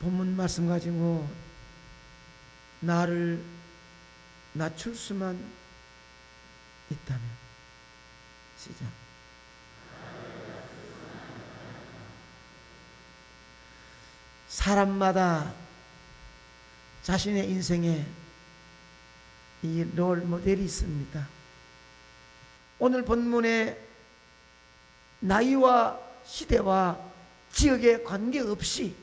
본문 말씀 가지고 나를 낮출 수만 있다면. 시작. 사람마다 자신의 인생에 이 롤 모델이 있습니다. 오늘 본문에 나이와 시대와 지역에 관계없이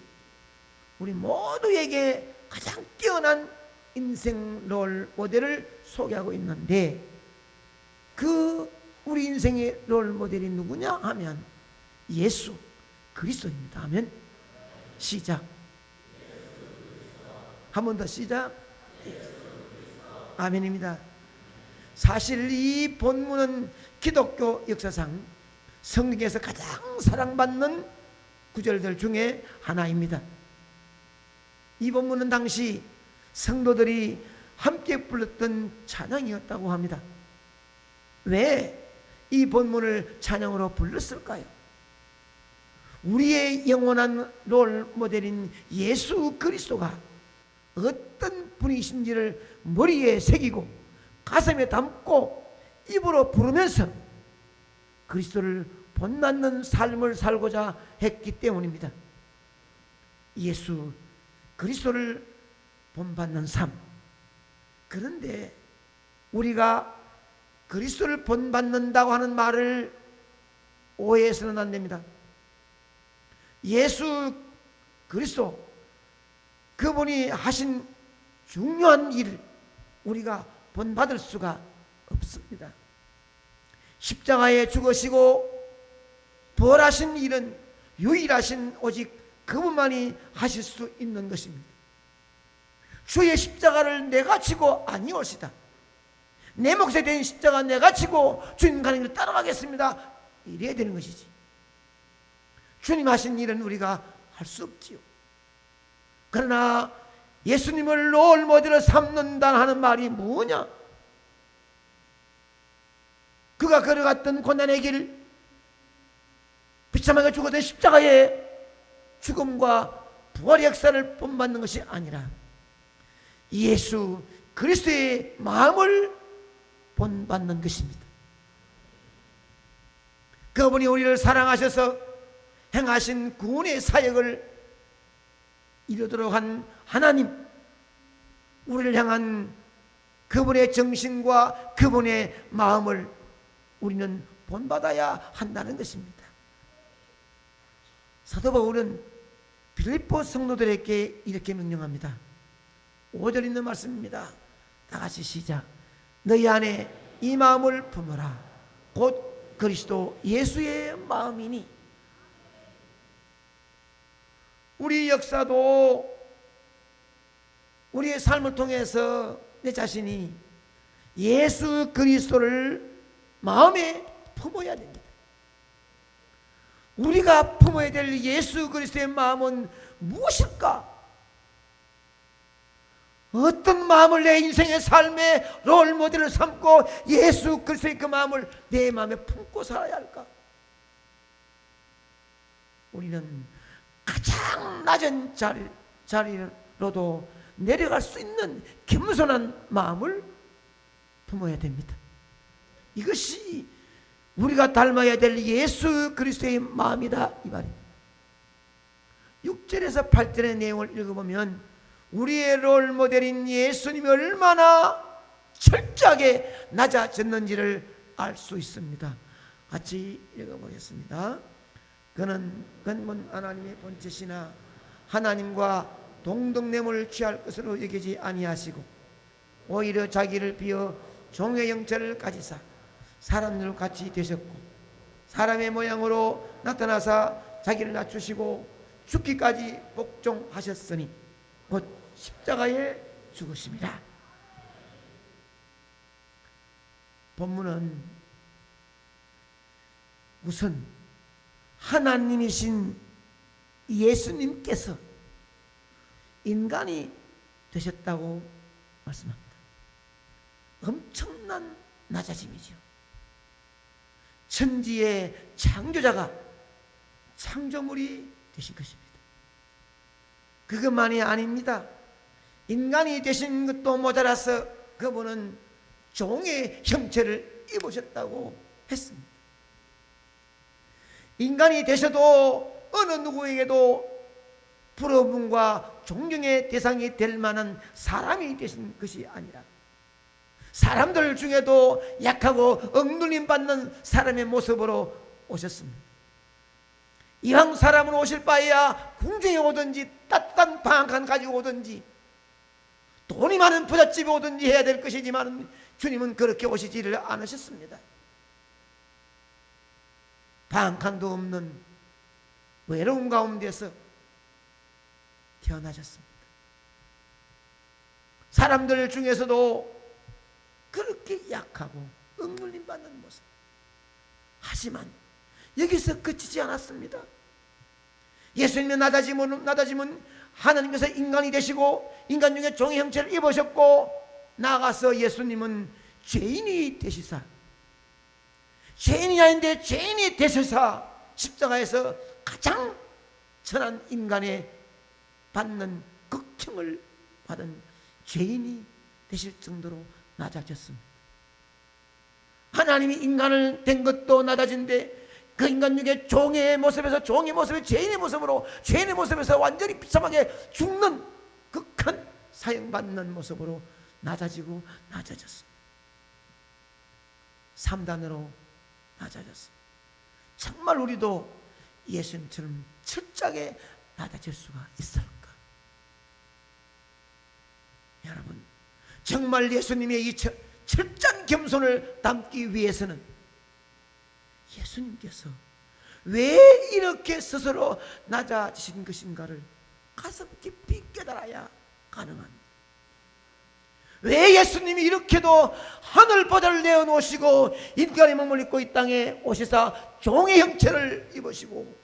우리 모두에게 가장 뛰어난 인생 롤 모델을 소개하고 있는데, 그 우리 인생의 롤 모델이 누구냐 하면 예수 그리스도입니다. 아멘. 시작. 한 번 더 시작. 아멘입니다. 사실 이 본문은 기독교 역사상 성경에서 가장 사랑받는 구절들 중에 하나입니다. 이 본문은 당시 성도들이 함께 불렀던 찬양이었다고 합니다. 왜 이 본문을 찬양으로 불렀을까요? 우리의 영원한 롤 모델인 예수 그리스도가 어떤 분이신지를 머리에 새기고 가슴에 담고 입으로 부르면서 그리스도를 본받는 삶을 살고자 했기 때문입니다. 예수 그리스도를 본받는 삶. 그런데 우리가 그리스도를 본받는다고 하는 말을 오해해서는 안 됩니다. 예수 그리스도, 그분이 하신 중요한 일을 우리가 본받을 수가 없습니다. 십자가에 죽으시고 부활하신 일은 유일하신 오직 그분만이 하실 수 있는 것입니다. 주의 십자가를 내가 지고 아니올시다. 내 몫에 된 십자가 내가 지고 주님 가는 길을 따라가겠습니다. 이래야 되는 것이지. 주님 하신 일은 우리가 할 수 없지요. 그러나 예수님을 롤 모델로 삼는다 하는 말이 뭐냐? 그가 걸어갔던 고난의 길, 비참하게 죽었던 십자가의 죽음과 부활의 역사를 본받는 것이 아니라 예수 그리스도의 마음을 본받는 것입니다. 그분이 우리를 사랑하셔서 행하신 구원의 사역을 이루도록 한 하나님, 우리를 향한 그분의 정신과 그분의 마음을 우리는 본받아야 한다는 것입니다. 사도 바울은 빌립보 성도들에게 이렇게 명령합니다. 5절 있는 말씀입니다. 다 같이 시작. 너희 안에 이 마음을 품어라. 곧 그리스도 예수의 마음이니. 우리 역사도 우리의 삶을 통해서 내 자신이 예수 그리스도를 마음에 품어야 됩니다. 우리가 품어야 될 예수 그리스도의 마음은 무엇일까? 어떤 마음을 내 인생의 삶의 롤 모델을 삼고 예수 그리스도의 그 마음을 내 마음에 품고 살아야 할까? 우리는 가장 낮은 자리로도 내려갈 수 있는 겸손한 마음을 품어야 됩니다. 이것이 우리가 닮아야 될 예수 그리스도의 마음이다, 이 말입니다. 6절에서 8절의 내용을 읽어보면 우리의 롤 모델인 예수님이 얼마나 철저하게 낮아졌는지를 알 수 있습니다. 같이 읽어보겠습니다. 그는 근본 하나님의 본체시나 하나님과 동등됨을 취할 것으로 여기지 아니하시고 오히려 자기를 비어 종의 형체를 가지사 사람들과 같이 되셨고 사람의 모양으로 나타나사 자기를 낮추시고 죽기까지 복종하셨으니 곧 십자가에 죽으십니다. 본문은 우선 하나님이신 예수님께서 인간이 되셨다고 말씀합니다. 엄청난 낮아짐이죠. 천지의 창조자가 창조물이 되신 것입니다. 그것만이 아닙니다. 인간이 되신 것도 모자라서 그분은 종의 형체를 입으셨다고 했습니다. 인간이 되셔도 어느 누구에게도 부러움과 존경의 대상이 될 만한 사람이 되신 것이 아니라 사람들 중에도 약하고 억눌림 받는 사람의 모습으로 오셨습니다. 이왕 사람은 오실 바에야 궁정에 오든지 따뜻한 방 한 칸 가지고 오든지 돈이 많은 부잣집에 오든지 해야 될 것이지만 주님은 그렇게 오시지를 않으셨습니다. 방 한 칸도 없는 외로운 가운데서 태어나셨습니다. 사람들 중에서도 그렇게 약하고 억눌림 받는 모습. 하지만 여기서 그치지 않았습니다. 예수님의 낮아짐은 하나님께서 인간이 되시고 인간 중에 종의 형체를 입으셨고, 나아가서 예수님은 죄인이 되시사, 죄인이 아닌데 죄인이 되시사 십자가에서 가장 천한 인간의 받는 극형을 받은 죄인이 되실 정도로 낮아졌습니다. 하나님이 인간을 된 것도 낮아진데 그 인간 중에 종의 모습에서 죄인의 모습으로, 죄인의 모습에서 완전히 비참하게 죽는 극한 사형받는 모습으로 낮아지고 낮아졌습니다. 3단으로 낮아졌습니다. 정말 우리도 예수님처럼 철저하게 낮아질 수가 있을까? 여러분, 정말 예수님의 이 철저한 겸손을 담기 위해서는 예수님께서 왜 이렇게 스스로 낮아지신 것인가를 가슴 깊이 깨달아야 가능합니다. 왜 예수님이 이렇게도 하늘보다를 내어놓으시고 인간의 몸을 입고 이 땅에 오시사 종의 형체를 입으시고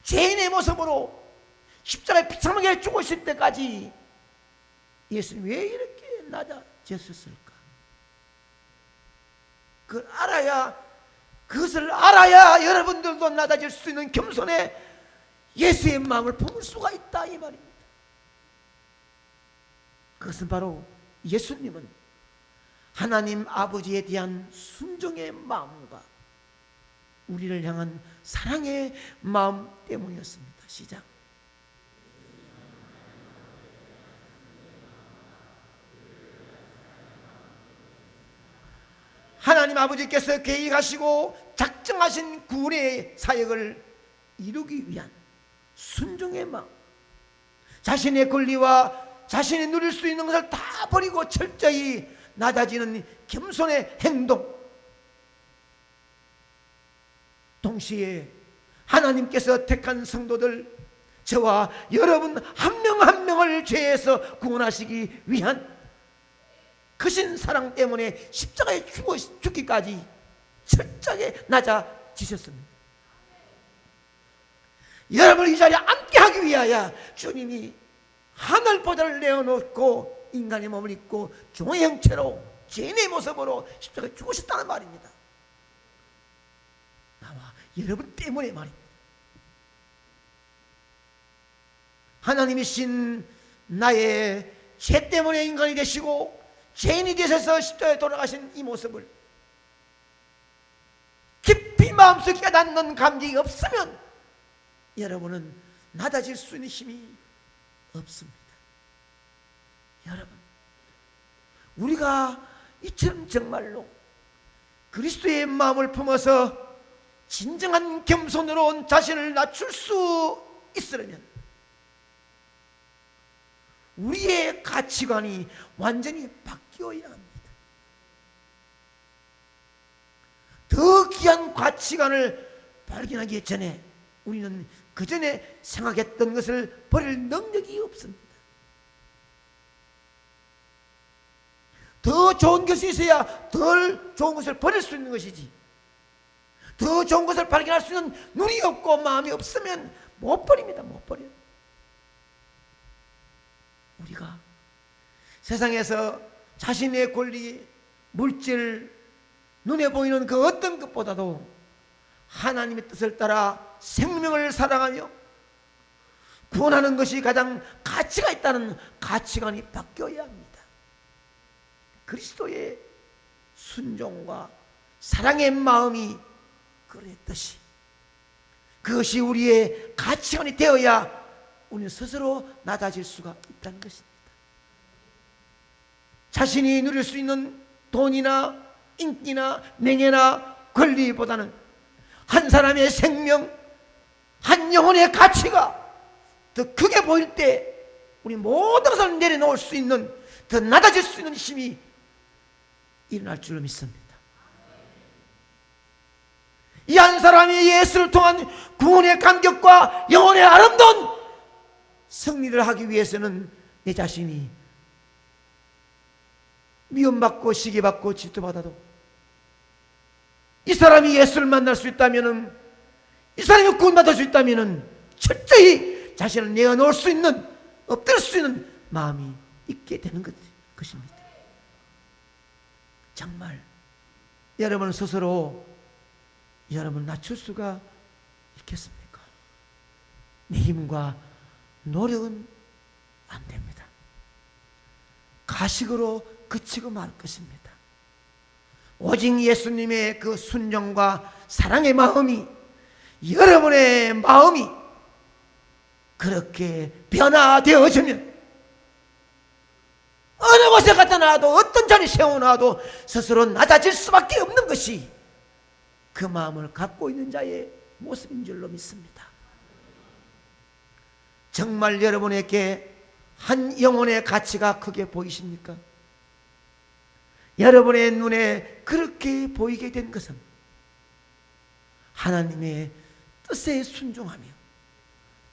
죄인의 모습으로 십자가에 비참하게 죽으실 때까지 예수님이 왜 이렇게 낮아졌을까? 그것을 알아야 여러분들도 낮아질 수 있는 겸손의 예수의 마음을 품을 수가 있다, 이 말입니다. 그것은 바로 예수님은 하나님 아버지에 대한 순종의 마음과 우리를 향한 사랑의 마음 때문이었습니다. 시작. 하나님 아버지께서 계획하시고 작정하신 구원의 사역을 이루기 위한 순종의 마음, 자신의 권리와 자신이 누릴 수 있는 것을 다 버리고 철저히 낮아지는 겸손의 행동, 동시에 하나님께서 택한 성도들, 저와 여러분 한 명 한 명을 죄에서 구원하시기 위한 크신 사랑 때문에 십자가에 죽기까지 철저하게 낮아지셨습니다. 여러분을 이 자리에 앉게 하기 위하여 주님이 하늘보다를 내어놓고 인간의 몸을 입고 종의 형체로 죄인의 모습으로 십자가에 죽으셨다는 말입니다. 나와 여러분 때문에 말입니다. 하나님이신 나의 죄 때문에 인간이 되시고 죄인이 되셔서 십자가에 돌아가신 이 모습을 깊이 마음속에 깨닫는 감정이 없으면 여러분은 낮아질 수 있는 힘이 없습니다. 여러분, 우리가 이처럼 정말로 그리스도의 마음을 품어서 진정한 겸손으로 자신을 낮출 수 있으려면 우리의 가치관이 완전히 바뀌어야 합니다. 더 귀한 가치관을 발견하기 전에 우리는 그 전에 생각했던 것을 버릴 능력이 없습니다. 더 좋은 것이 있어야 덜 좋은 것을 버릴 수 있는 것이지, 더 좋은 것을 발견할 수 있는 눈이 없고 마음이 없으면 못 버립니다. 못 버려요. 우리가 세상에서 자신의 권리, 물질, 눈에 보이는 그 어떤 것보다도 하나님의 뜻을 따라 생명을 사랑하며 구원하는 것이 가장 가치가 있다는 가치관이 바뀌어야 합니다. 그리스도의 순종과 사랑의 마음이 그랬듯이 그것이 우리의 가치관이 되어야 우리는 스스로 낮아질 수가 있다는 것입니다. 자신이 누릴 수 있는 돈이나 인기나 명예나 권리보다는 한 사람의 생명, 한 영혼의 가치가 더 크게 보일 때 우리 모든 것을 내려놓을 수 있는, 더 낮아질 수 있는 힘이 일어날 줄로 믿습니다. 이 한 사람이 예수를 통한 구원의 감격과 영혼의 아름다운 승리를 하기 위해서는 내 자신이 미움받고 시기받고 질투받아도 이 사람이 예수를 만날 수 있다면, 이 사람이 구원받을 수 있다면 철저히 자신을 내어놓을 수 있는, 엎드릴 수 있는 마음이 있게 되는 것입니다. 정말 여러분 스스로 여러분 낮출 수가 있겠습니까? 내 힘과 노력은 안 됩니다. 가식으로 그치고 말 것입니다. 오직 예수님의 그 순종과 사랑의 마음이, 여러분의 마음이 그렇게 변화되어지면 어느 곳에 갖다 놔도, 어떤 자리에 세워놔도 스스로 낮아질 수밖에 없는 것이 그 마음을 갖고 있는 자의 모습인 줄로 믿습니다. 정말 여러분에게 한 영혼의 가치가 크게 보이십니까? 여러분의 눈에 그렇게 보이게 된 것은 하나님의 뜻에 순종하며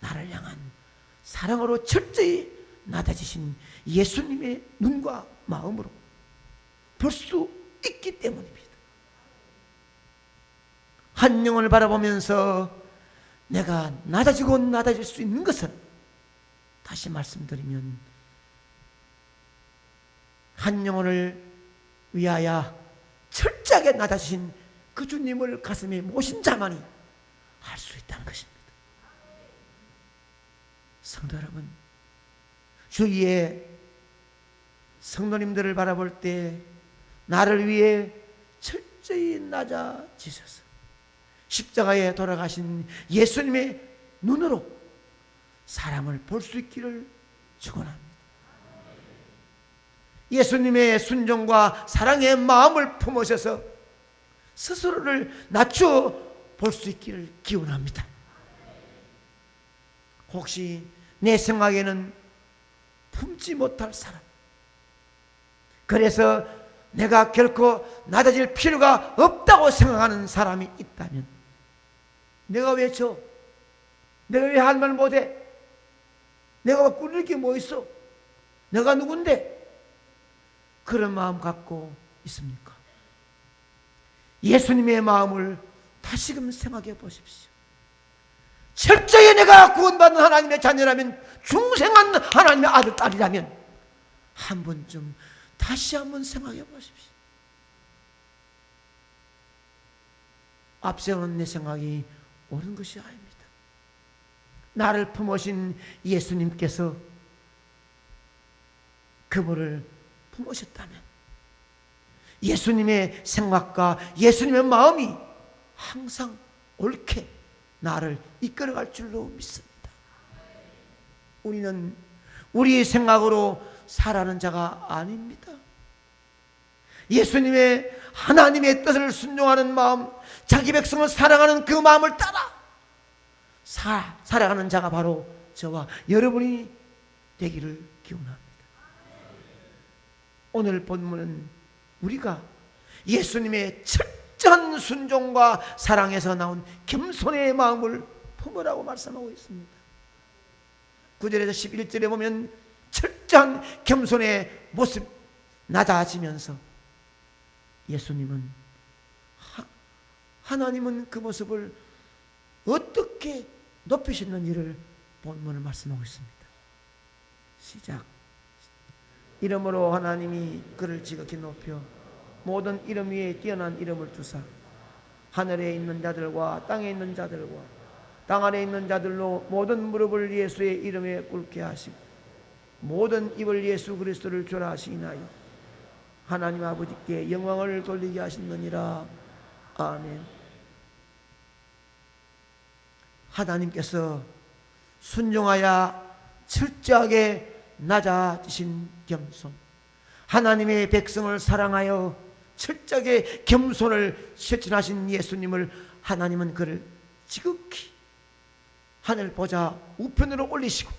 나를 향한 사랑으로 철저히 낮아지신 예수님의 눈과 마음으로 볼 수 있기 때문입니다. 한 영혼을 바라보면서 내가 낮아지고 낮아질 수 있는 것은, 다시 말씀드리면 한 영혼을 위하여 철저하게 낮아지신 그 주님을 가슴에 모신 자만이 할 수 있다는 것입니다. 성도 여러분, 주위에 성도님들을 바라볼 때 나를 위해 철저히 낮아지셔서 십자가에 돌아가신 예수님의 눈으로 사람을 볼 수 있기를 축원합니다. 예수님의 순종과 사랑의 마음을 품으셔서 스스로를 낮추어 볼 수 있기를 기원합니다. 혹시 내 생각에는 품지 못할 사람, 그래서 내가 결코 낮아질 필요가 없다고 생각하는 사람이 있다면, 내가 왜 져? 내가 왜 할 말 못해? 내가 꾸릴 게 뭐 있어? 내가 누군데? 그런 마음 갖고 있습니까? 예수님의 마음을 다시금 생각해 보십시오. 철저히 내가 구원받은 하나님의 자녀라면, 중생한 하나님의 아들, 딸이라면 한 번쯤 다시 한번 생각해 보십시오. 앞세우는 내 생각이 옳은 것이 아닙니다. 나를 품으신 예수님께서 그분을 품으셨다면 예수님의 생각과 예수님의 마음이 항상 옳게 나를 이끌어갈 줄로 믿습니다. 우리는 우리의 생각으로 살아가는 자가 아닙니다. 예수님의, 하나님의 뜻을 순종하는 마음, 자기 백성을 사랑하는 그 마음을 따라 살아가는 자가 바로 저와 여러분이 되기를 기원합니다. 오늘 본문은 우리가 예수님의 철저한 순종과 사랑에서 나온 겸손의 마음을 품으라고 말씀하고 있습니다. 9절에서 11절에 보면 철저한 겸손의 모습, 낮아지면서 예수님은, 하나님은 그 모습을 어떻게 높이셨는지를 본문을 말씀하고 있습니다. 시작. 이름으로 하나님이 그를 지극히 높여 모든 이름 위에 뛰어난 이름을 주사 하늘에 있는 자들과 땅에 있는 자들과 땅 안에 있는 자들로 모든 무릎을 예수의 이름에 꿇게 하시고 모든 입을 예수 그리스도를 주라 하시나요. 하나님 아버지께 영광을 돌리게 하시느니라. 아멘. 하나님께서 순종하여 철저하게 낮아지신 겸손, 하나님의 백성을 사랑하여 철저하게 겸손을 실천하신 예수님을 하나님은 그를 지극히 하늘 보좌 우편으로 올리시고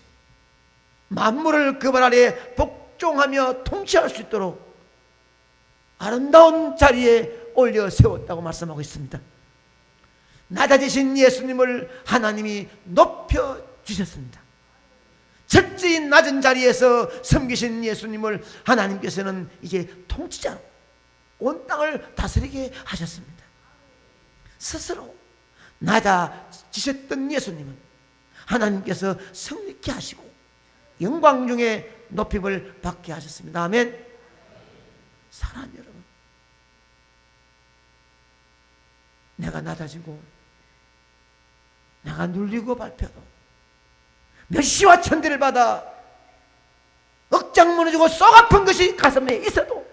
만물을 그 발 아래 복종하며 통치할 수 있도록 아름다운 자리에 올려 세웠다고 말씀하고 있습니다. 낮아지신 예수님을 하나님이 높여 주셨습니다. 철저히 낮은 자리에서 섬기신 예수님을 하나님께서는 이제 통치자로 온 땅을 다스리게 하셨습니다. 스스로 낮아지셨던 예수님은 하나님께서 성립케 하시고 영광 중에 높임을 받게 하셨습니다. 아멘. 사랑하는 여러분, 내가 낮아지고 내가 눌리고 밟혀도 멸시와 천대를 받아 억장 무너지고 쏙 아픈 것이 가슴에 있어도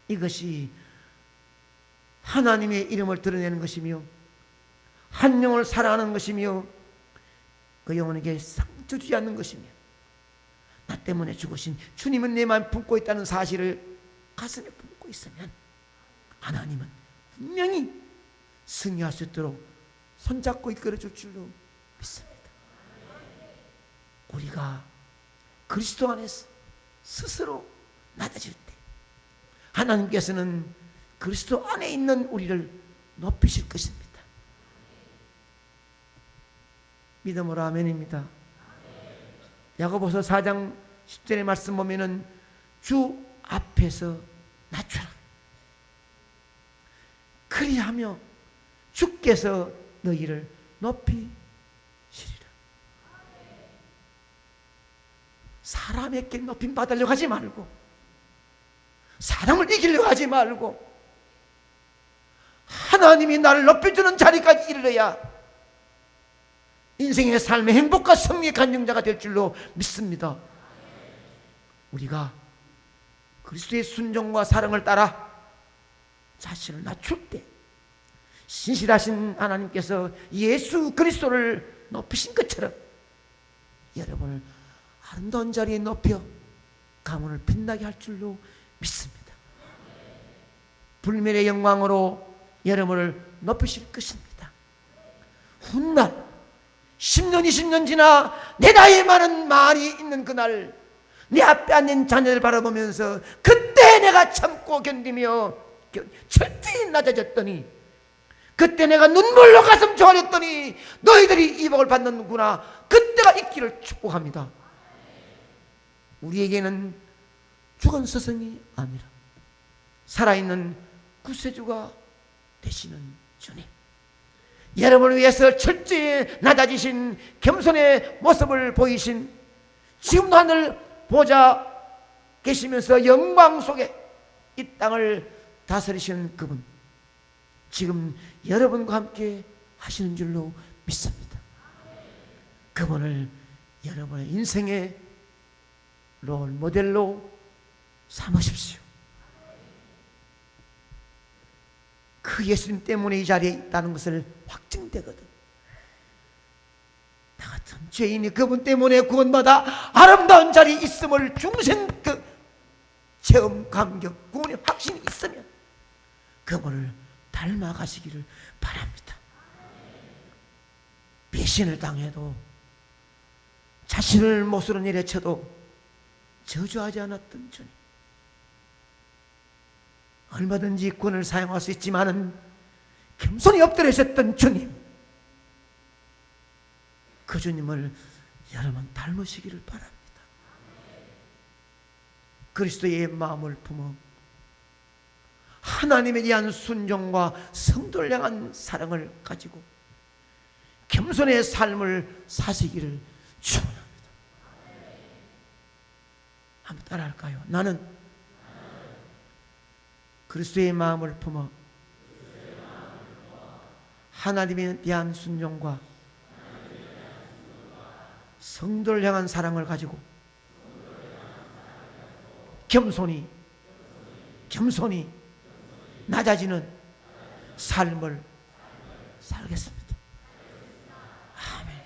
이것이 하나님의 이름을 드러내는 것이며 한 영을 사랑하는 것이며 그 영혼에게 상처 주지 않는 것이며 나 때문에 죽으신 주님은 내 마음에 품고 있다는 사실을 가슴에 품고 있으면 하나님은 분명히 승리할 수 있도록 손잡고 이끌어 줄 줄로 믿습니다. 우리가 그리스도 안에서 스스로 낮아질 때 하나님께서는 그리스도 안에 있는 우리를 높이실 것입니다. 믿음으로 아멘입니다. 야고보서 4장 10절의 말씀 보면은 주 앞에서 낮추라. 그리하며 주께서 너희를 높이시리라. 사람에게 높임 받으려고 하지 말고 사람을 이기려고 하지 말고 하나님이 나를 높여주는 자리까지 이르러야 인생의 삶의 행복과 승리의 간증자가 될 줄로 믿습니다. 우리가 그리스도의 순종과 사랑을 따라 자신을 낮출 때 신실하신 하나님께서 예수 그리스도를 높이신 것처럼 여러분을 아름다운 자리에 높여 가문을 빛나게 할 줄로 믿습니다. 불멸의 영광으로 여러분을 높이실 것입니다. 훗날 10년 20년 지나 내 나이에 많은 말이 있는 그날 내 앞에 앉은 자녀를 바라보면서 그때 내가 참고 견디며 철저히 낮아졌더니 그때 내가 눈물로 가슴 조아렸더니 너희들이 이 복을 받는구나 그때가 있기를 축복합니다. 우리에게는 죽은 스승이 아니라 살아있는 구세주가 되시는 주님, 여러분을 위해서 철저히 낮아지신 겸손의 모습을 보이신 지금도 하늘 보좌 계시면서 영광 속에 이 땅을 다스리시는 그분, 지금 여러분과 함께 하시는 줄로 믿습니다. 그분을 여러분의 인생의 롤 모델로 삼으십시오. 그 예수님 때문에 이 자리에 있다는 것을 확증되거든. 나 같은 죄인이 그분 때문에 구원받아 아름다운 자리에 있음을 중생 그 체험, 감격, 구원의 확신이 있으면 그분을 닮아가시기를 바랍니다. 배신을 당해도 자신을 못으로 내려쳐도 저주하지 않았던 주님, 얼마든지 권을 사용할 수 있지만은 겸손히 엎드려셨던 주님, 그 주님을 여러분 닮으시기를 바랍니다. 그리스도의 마음을 품어 하나님에 대한 순종과 성도를 향한 사랑을 가지고 겸손의 삶을 사시기를 축원합니다. 한번 따라할까요? 나는 그리스도의 마음을 품어 하나님에 대한 순종과 성도를 향한 사랑을 가지고 겸손히 낮아지는 삶을 살겠습니다. 아멘.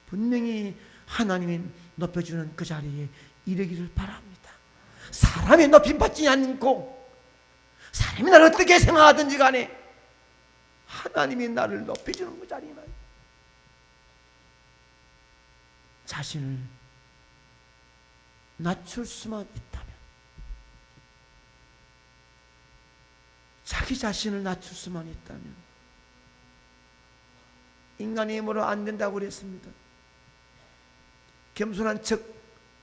분명히 하나님이 높여주는 그 자리에 이르기를 바랍니다. 사람이 높임받지 않고 사람이 나를 어떻게 생각하든지 간에 하나님이 나를 높여주는 그 자리만, 자신을 낮출 수만 있다면, 자기 자신을 낮출 수만 있다면, 인간의 힘으로 안 된다고 그랬습니다. 겸손한 척,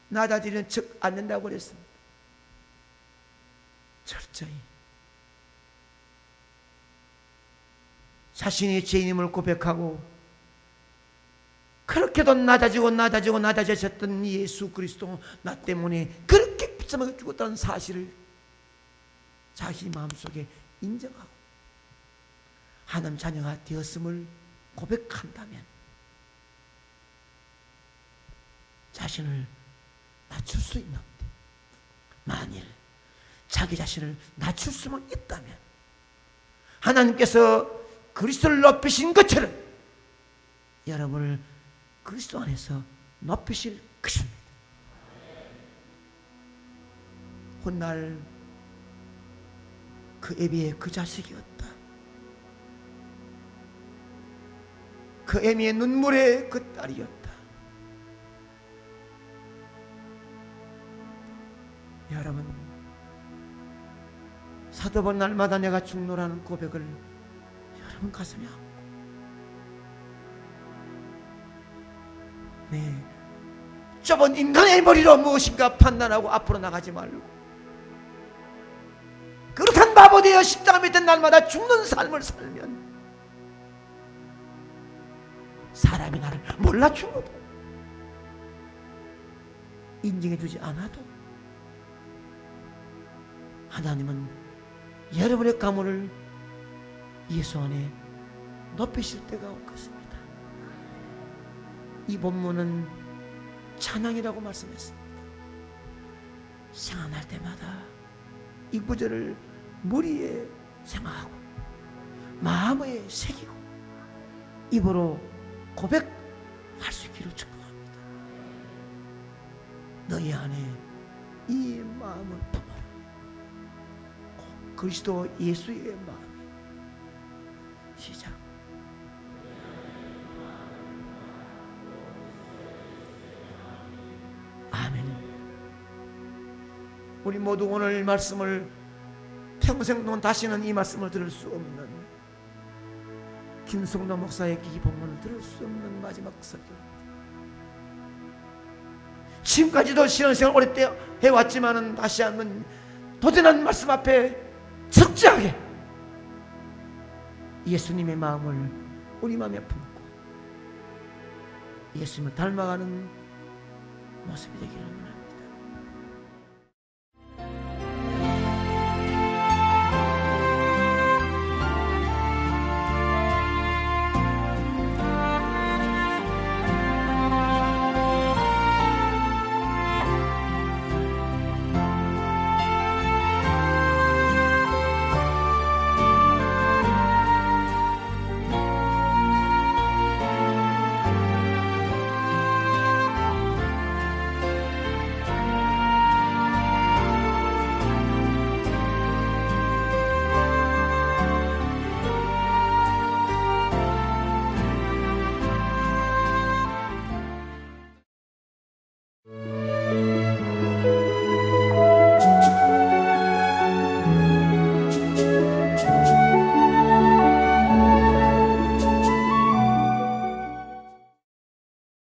낮아지는 척 안 된다고 그랬습니다. 철저히 자신이 죄인임을 고백하고 그렇게도 낮아지셨던 예수 그리스도, 나 때문에 그렇게 비참하게 죽었다는 사실을 자기 마음속에 인정하고 하나님 자녀가 되었음을 고백한다면 자신을 낮출 수 있는데, 만일 자기 자신을 낮출 수만 있다면 하나님께서 그리스도를 높이신 것처럼 여러분을 그리스도 안에서 높이실 것입니다. 훗날 그 애비의 그 자식이었다. 그 애미의 눈물의 그 딸이었다. 여러분, 사도번 날마다 내가 죽노라는 고백을 여러분 가슴에 안고, 네, 좁은 인간의 머리로 무엇인가 판단하고 앞으로 나가지 말고 그렇단 바보 되어 십자가 밑에 날마다 죽는 삶을 살면 사람이 나를 몰라 죽어도 인정해주지 않아도 하나님은 여러분의 가문을 예수 안에 높이실 때가 올 것입니다. 이 본문은 찬양이라고 말씀했습니다. 생각날 때마다 이 구절을 머리에 생각하고 마음에 새기고 입으로 고백할 수 있기를 축복합니다. 너희 안에 이 마음을 품어라. 그리스도 예수의 마음이. 시작. 아멘. 우리 모두 오늘 말씀을 평생 동안 다시는 이 말씀을 들을 수 없는, 김성도 목사의 이 본문을 들을 수 없는 마지막 설교입니다. 지금까지도 신앙생활 오래 해왔지만은 다시 한번 도전한 말씀 앞에 철저하게 예수님의 마음을 우리 마음에 품고 예수님을 닮아가는 모습이 되기를 원합니다.